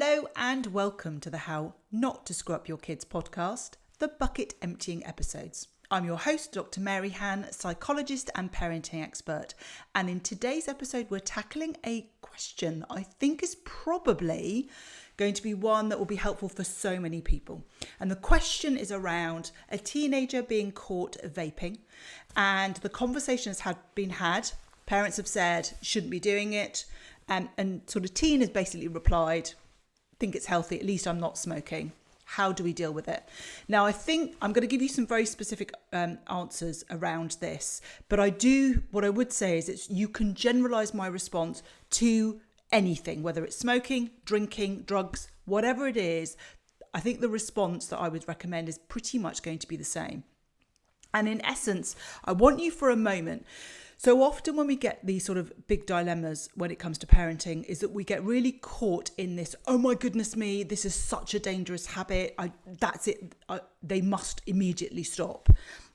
Hello and welcome to the How Not to Screw Up Your Kids podcast, the bucket emptying episodes. I'm your host, Dr Maryhan, psychologist and parenting expert. And in today's episode, we're tackling a question I think is probably going to be one that will be helpful for so many people. And the question is around a teenager being caught vaping. And the conversation has been had. Parents have said, shouldn't be doing it. And sort of teen has basically replied, think it's healthy, at least I'm not smoking. How do we deal with it? Now, I think I'm going to give you some very specific answers around this, but what I would say is you can generalize my response to anything, whether it's smoking, drinking, drugs, whatever it is. I think the response that I would recommend is pretty much going to be the same. And in essence, I want you for a moment. So often when we get these sort of big dilemmas when it comes to parenting is that we get really caught in this, oh my goodness me, this is such a dangerous habit. That's it. They must immediately stop.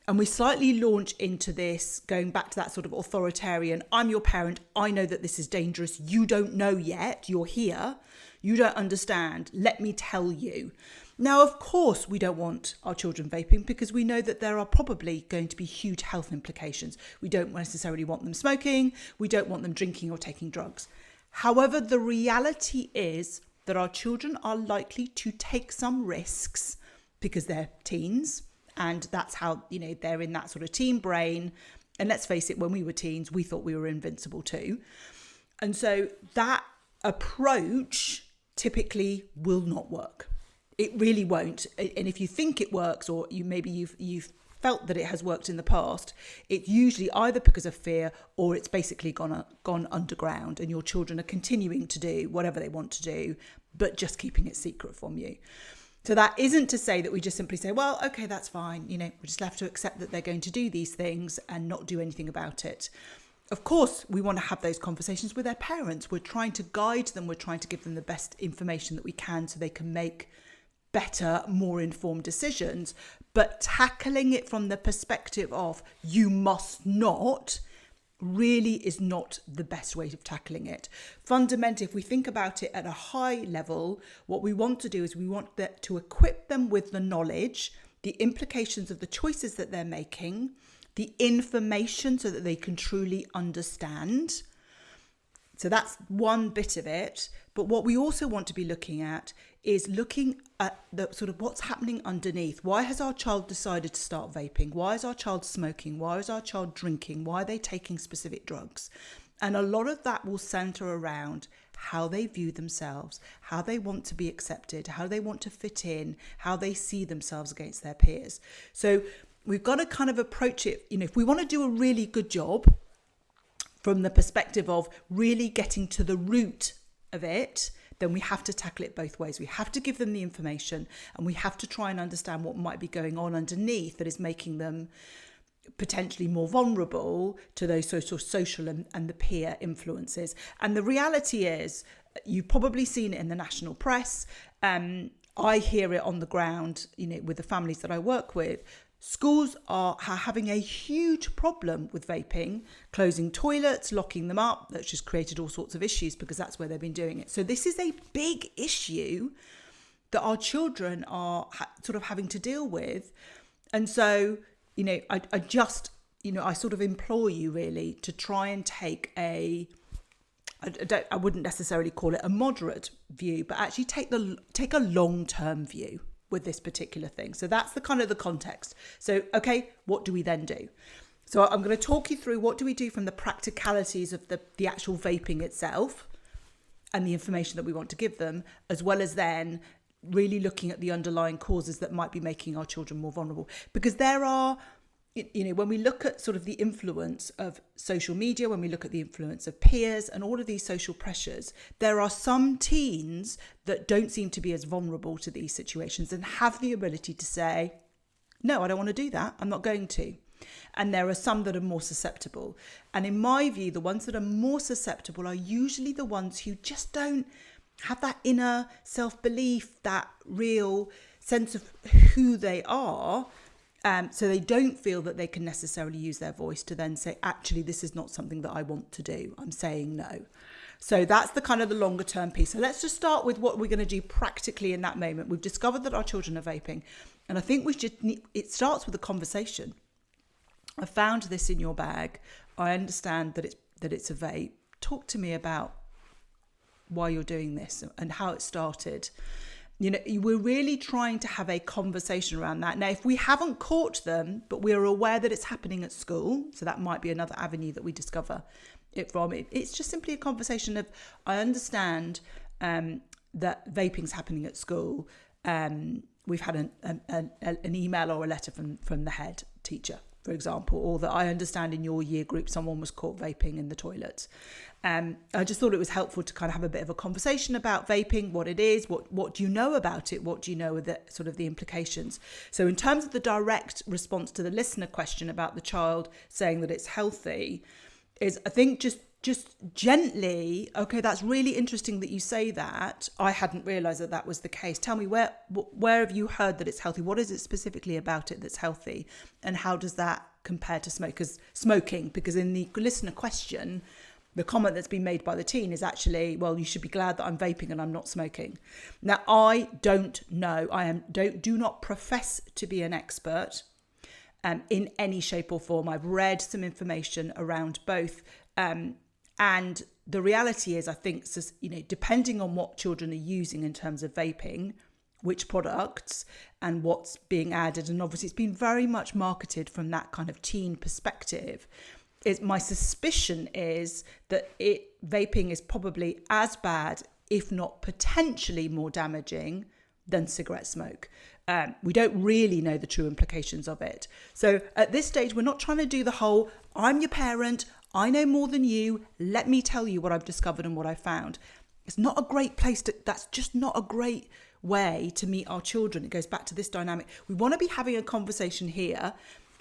And we slightly launch into this, going back to that sort of authoritarian, I'm your parent, I know that this is dangerous. You don't know yet, you're here. You don't understand. Let me tell you. Now, of course, we don't want our children vaping because we know that there are probably going to be huge health implications. We don't necessarily want them smoking. We don't want them drinking or taking drugs. However, the reality is that our children are likely to take some risks because they're teens. And that's how, they're in that sort of teen brain. And let's face it, when we were teens, we thought we were invincible too. And so that approach typically will not work. It really won't. And if you think it works, or you've felt that it has worked in the past, it's usually either because of fear or it's basically gone underground and your children are continuing to do whatever they want to do, but just keeping it secret from you. So that isn't to say that we just simply say, well, okay, that's fine. We just have to accept that they're going to do these things and not do anything about it. Of course, we want to have those conversations with their parents. We're trying to guide them. We're trying to give them the best information that we can so they can make better, more informed decisions. But tackling it from the perspective of you must not really is not the best way of tackling it. Fundamentally, if we think about it at a high level, what we want to do is we want to equip them with the knowledge, the implications of the choices that they're making, the information so that they can truly understand. So that's one bit of it. But what we also want to be looking at is looking at the sort of what's happening underneath. Why has our child decided to start vaping? Why is our child smoking? Why is our child drinking? Why are they taking specific drugs? And a lot of that will center around how they view themselves, how they want to be accepted, how they want to fit in, how they see themselves against their peers. So we've got to kind of approach it, if we want to do a really good job from the perspective of really getting to the root of it, then we have to tackle it both ways. We have to give them the information and we have to try and understand what might be going on underneath that is making them potentially more vulnerable to those social and the peer influences. And the reality is, you've probably seen it in the national press. I hear it on the ground, with the families that I work with. Schools are having a huge problem with vaping, closing toilets, locking them up. That's just created all sorts of issues because that's where they've been doing it. So this is a big issue that our children are sort of having to deal with. And so, I sort of implore you really to try and take I wouldn't necessarily call it a moderate view, but actually take a long-term view with this particular thing. So that's the kind of the context. So, okay, what do we then do? So I'm going to talk you through what do we do from the practicalities of the actual vaping itself and the information that we want to give them, as well as then really looking at the underlying causes that might be making our children more vulnerable. Because there are, when we look at sort of the influence of social media, when we look at the influence of peers and all of these social pressures, there are some teens that don't seem to be as vulnerable to these situations and have the ability to say, no, I don't want to do that. I'm not going to. And there are some that are more susceptible. And in my view, the ones that are more susceptible are usually the ones who just don't have that inner self-belief, that real sense of who they are. So they don't feel that they can necessarily use their voice to then say, actually, this is not something that I want to do. I'm saying no. So that's the kind of the longer term piece. So let's just start with what we're going to do practically in that moment. We've discovered that our children are vaping. And I think it starts with a conversation. I found this in your bag. I understand that it's a vape. Talk to me about why you're doing this and how it started. We're really trying to have a conversation around that. Now, if we haven't caught them, but we're aware that it's happening at school, so that might be another avenue that we discover it from. It's just simply a conversation of, I understand that vaping's happening at school. We've had an email or a letter from the head teacher, for example, or that I understand in your year group someone was caught vaping in the toilets. I just thought it was helpful to kind of have a bit of a conversation about vaping, what it is, what do you know about it, what do you know are the sort of the implications. So in terms of the direct response to the listener question about the child saying that it's healthy, is I think just gently, okay, that's really interesting that you say that. I hadn't realised that was the case. Tell me, where have you heard that it's healthy? What is it specifically about it that's healthy? And how does that compare to smoking? Because in the listener question, the comment that's been made by the teen is actually, well, you should be glad that I'm vaping and I'm not smoking. Now, I don't know. Do not profess to be an expert in any shape or form. I've read some information around both. And the reality is, I think, depending on what children are using in terms of vaping, which products and what's being added, and obviously it's been very much marketed from that kind of teen perspective, my suspicion is that vaping is probably as bad, if not potentially more damaging than cigarette smoke. We don't really know the true implications of it. So at this stage, we're not trying to do the whole, I'm your parent, I know more than you, let me tell you what I've discovered and what I found. It's not a great place that's just not a great way to meet our children. It goes back to this dynamic. We want to be having a conversation here,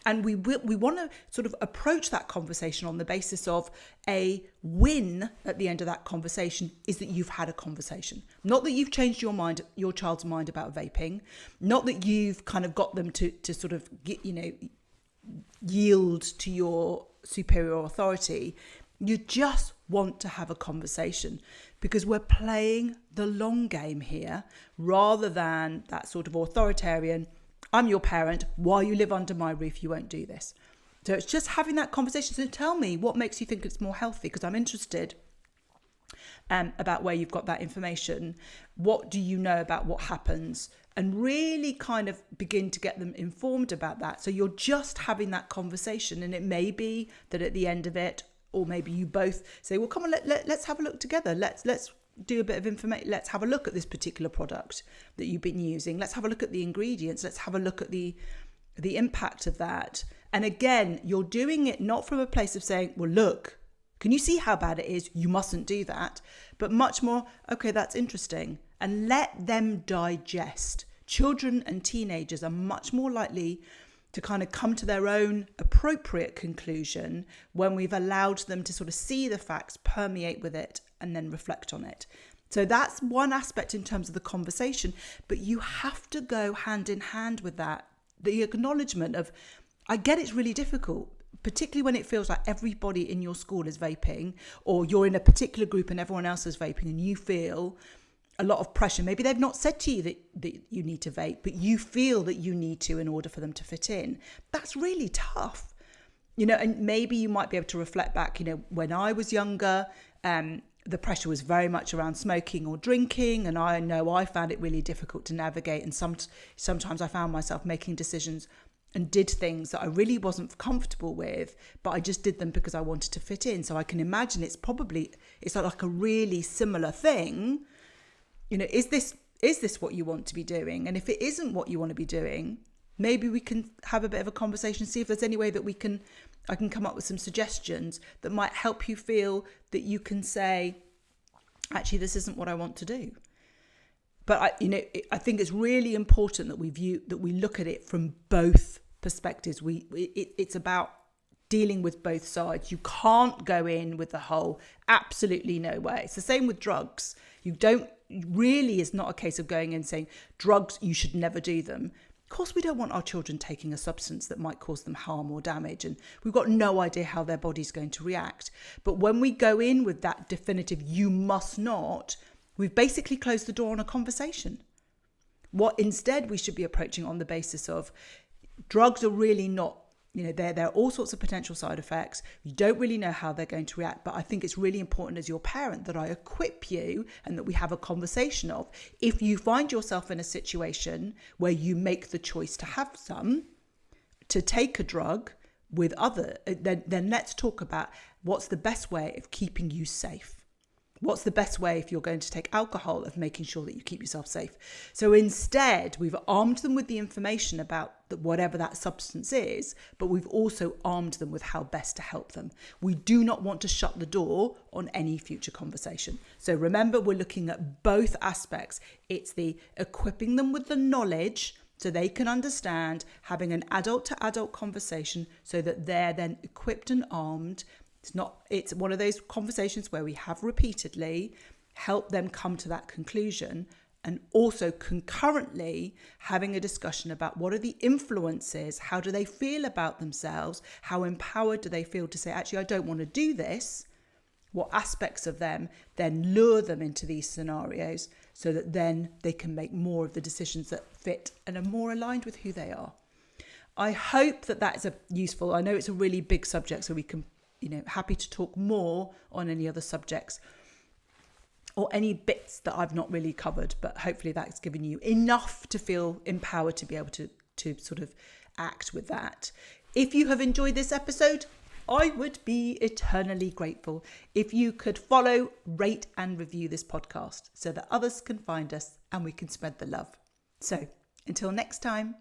and we want to sort of approach that conversation on the basis of a win at the end of that conversation is that you've had a conversation. Not that you've changed your child's mind about vaping, not that you've kind of got them to sort of yield to your superior authority. You just want to have a conversation because we're playing the long game here rather than that sort of authoritarian, I'm your parent, while you live under my roof, you won't do this. So it's just having that conversation. So tell me what makes you think it's more healthy, because I'm interested about where you've got that information. What do you know about what happens? And really kind of begin to get them informed about that. So you're just having that conversation, and it may be that at the end of it, or maybe you both say, well, come on, let's have a look together. Let's do a bit of information. Let's have a look at this particular product that you've been using. Let's have a look at the ingredients. Let's have a look at the impact of that. And again, you're doing it not from a place of saying, well, look, can you see how bad it is? You mustn't do that. But much more, okay, that's interesting. And let them digest. Children and teenagers are much more likely to kind of come to their own appropriate conclusion when we've allowed them to sort of see the facts, permeate with it, and then reflect on it. So that's one aspect in terms of the conversation, but you have to go hand in hand with that. The acknowledgement of, I get it's really difficult, particularly when it feels like everybody in your school is vaping, or you're in a particular group and everyone else is vaping and you feel a lot of pressure. Maybe they've not said to you that you need to vape, but you feel that you need to in order for them to fit in. That's really tough. And maybe you might be able to reflect back, when I was younger, the pressure was very much around smoking or drinking. And I know I found it really difficult to navigate. And sometimes I found myself making decisions and did things that I really wasn't comfortable with, but I just did them because I wanted to fit in. So I can imagine it's like a really similar thing. Is this what you want to be doing? And if it isn't what you want to be doing, maybe we can have a bit of a conversation, see if there's any way that I can come up with some suggestions that might help you feel that you can say, actually, this isn't what I want to do. But I think it's really important that we look at it from both perspectives. It's about dealing with both sides. You can't go in with the whole absolutely no way. It's the same with drugs. It's not a case of going in saying drugs, you should never do them. Of course, we don't want our children taking a substance that might cause them harm or damage, and we've got no idea how their body's going to react. But when we go in with that definitive, you must not, we've basically closed the door on a conversation. What instead we should be approaching on the basis of drugs are really not, there are all sorts of potential side effects. You don't really know how they're going to react, but I think it's really important as your parent that I equip you and that we have a conversation of, if you find yourself in a situation where you make the choice to take a drug with then let's talk about what's the best way of keeping you safe. What's the best way, if you're going to take alcohol, of making sure that you keep yourself safe? So instead, we've armed them with the information about whatever that substance is, but we've also armed them with how best to help them. We do not want to shut the door on any future conversation. So remember, we're looking at both aspects. It's the equipping them with the knowledge so they can understand, having an adult-to-adult conversation so that they're then equipped and armed. It's one of those conversations where we have repeatedly helped them come to that conclusion, and also concurrently having a discussion about what are the influences, how do they feel about themselves, how empowered do they feel to say, actually, I don't want to do this, what aspects of them then lure them into these scenarios so that then they can make more of the decisions that fit and are more aligned with who they are. I hope that is useful. I know it's a really big subject, so we can happy to talk more on any other subjects or any bits that I've not really covered, but hopefully that's given you enough to feel empowered to be able to sort of act with that. If you have enjoyed this episode, I would be eternally grateful if you could follow, rate and review this podcast so that others can find us and we can spread the love. So until next time.